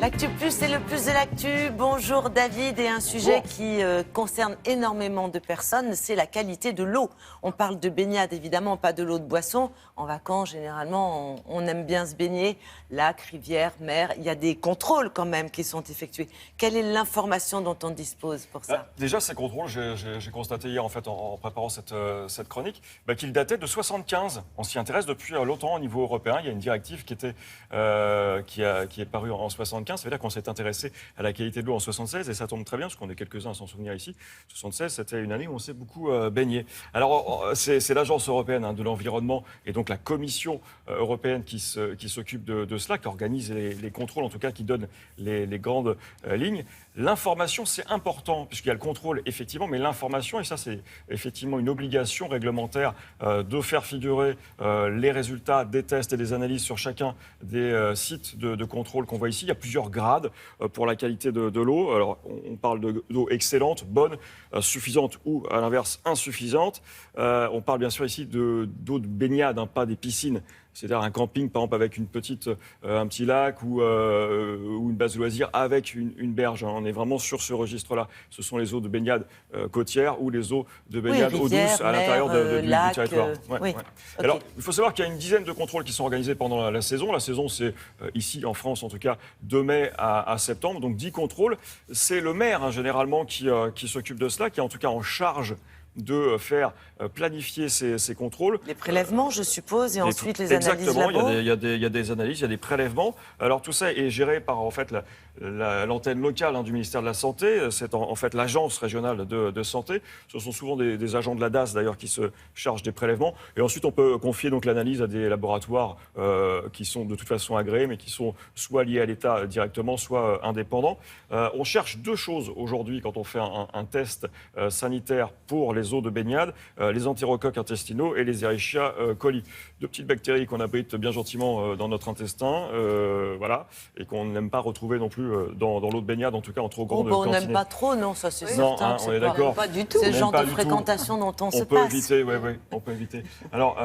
L'actu plus, c'est le plus de l'actu. Bonjour David, et un sujet qui concerne énormément de personnes, c'est la qualité de l'eau. On parle de baignade, évidemment, pas de l'eau de boisson. En vacances, généralement, on aime bien se baigner. Lac, rivière, mer, il y a des contrôles quand même qui sont effectués. Quelle est l'information dont on dispose pour ça? Déjà, ces contrôles, j'ai constaté hier, en fait, en préparant cette chronique, qu'ils dataient de 75. On s'y intéresse depuis longtemps au niveau européen. Il y a une directive qui est parue en 75. Ça veut dire qu'on s'est intéressé à la qualité de l'eau en 76, et ça tombe très bien, parce qu'on est quelques-uns à s'en souvenir ici. 76, c'était une année où on s'est beaucoup baigné. Alors, c'est l'Agence européenne de l'environnement, et donc la Commission européenne qui s'occupe de cela, qui organise les contrôles, en tout cas qui donne les grandes lignes. L'information, c'est important, puisqu'il y a le contrôle, effectivement, mais l'information, et ça, c'est effectivement une obligation réglementaire de faire figurer les résultats des tests et des analyses sur chacun des sites de contrôle qu'on voit ici. Il y a plusieurs grades pour la qualité de l'eau. Alors, on parle d'eau excellente, bonne, suffisante ou, à l'inverse, insuffisante. On parle bien sûr ici d'eau de baignade, pas des piscines. C'est-à-dire un camping, par exemple, avec un petit lac ou une base de loisirs avec une berge. On est vraiment sur ce registre-là. Ce sont les eaux de baignade côtières ou les eaux de baignade eau douce à l'intérieur du territoire. Oui. Okay. Alors, il faut savoir qu'il y a une dizaine de contrôles qui sont organisés pendant la saison. La saison, c'est ici, en France, en tout cas, de mai à septembre. Donc, 10 contrôles. C'est le maire, généralement, qui s'occupe de cela, qui est en tout cas en charge de faire planifier ces contrôles. Les prélèvements, je suppose, et ensuite les analyses Exactement, labo. il y a des analyses, il y a des prélèvements. Alors tout ça est géré par en fait l'antenne locale du ministère de la Santé. C'est en fait l'agence régionale de santé. Ce sont souvent des agents de la DAS d'ailleurs qui se chargent des prélèvements. Et ensuite on peut confier donc l'analyse à des laboratoires qui sont de toute façon agréés, mais qui sont soit liés à l'État directement, soit indépendants. On cherche deux choses aujourd'hui quand on fait un test sanitaire pour les eaux de baignade, les entérocoques intestinaux et les Escherichia coli. Deux petites bactéries qu'on abrite bien gentiment dans notre intestin, voilà, et qu'on n'aime pas retrouver non plus dans l'eau de baignade, en tout cas en trop grande quantité. On n'aime pas trop, non, ça c'est certain. Non, on est d'accord. Pas du tout. C'est le genre de fréquentation dont on se passe. On peut éviter, oui, on peut éviter. Alors,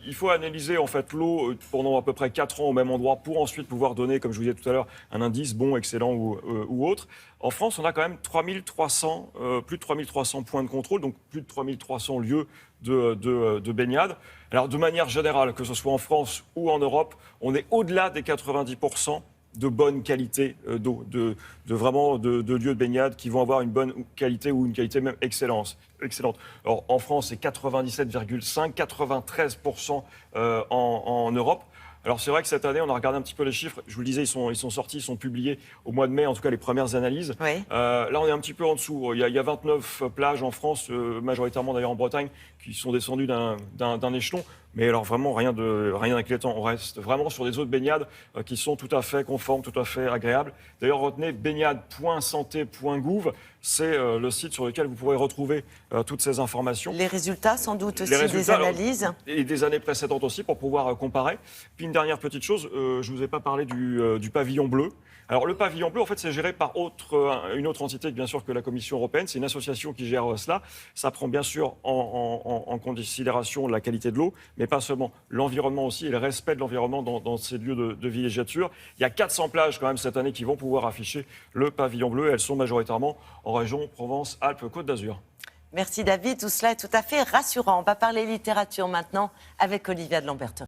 il faut analyser en fait l'eau pendant à peu près 4 ans au même endroit pour ensuite pouvoir donner, comme je vous disais tout à l'heure, un indice bon, excellent ou autre. En France, on a quand même plus de 3300 points de contrôle, donc plus de 3300 lieux de baignade. Alors, de manière générale, que ce soit en France ou en Europe, on est au-delà des 90% de bonne qualité d'eau, de lieux de baignade qui vont avoir une bonne qualité ou une qualité même excellente. Alors, en France, c'est 97,5, 93% en Europe. Alors c'est vrai que cette année, on a regardé un petit peu les chiffres. Je vous le disais, ils sont sortis, ils sont publiés au mois de mai, en tout cas les premières analyses. Oui. Là, on est un petit peu en dessous. Il y a 29 plages en France, majoritairement d'ailleurs en Bretagne, qui sont descendues d'un échelon. Mais alors vraiment rien d'inquiétant. On reste vraiment sur des eaux de baignade qui sont tout à fait conformes, tout à fait agréables. D'ailleurs, retenez baignade.santé.gouv, c'est le site sur lequel vous pourrez retrouver toutes ces informations. Les résultats, sans doute aussi, des analyses. Et des années précédentes aussi, pour pouvoir comparer. Puis une dernière petite chose, je ne vous ai pas parlé du pavillon bleu. Alors le pavillon bleu, en fait, c'est géré par une autre entité, bien sûr, que la Commission européenne. C'est une association qui gère cela. Ça prend bien sûr en considération la qualité de l'eau, mais pas seulement, l'environnement aussi et le respect de l'environnement dans ces lieux de villégiature. Il y a 400 plages quand même cette année qui vont pouvoir afficher le pavillon bleu. Elles sont majoritairement en région Provence-Alpes-Côte d'Azur. Merci David, tout cela est tout à fait rassurant. On va parler littérature maintenant avec Olivia de Lamberterie.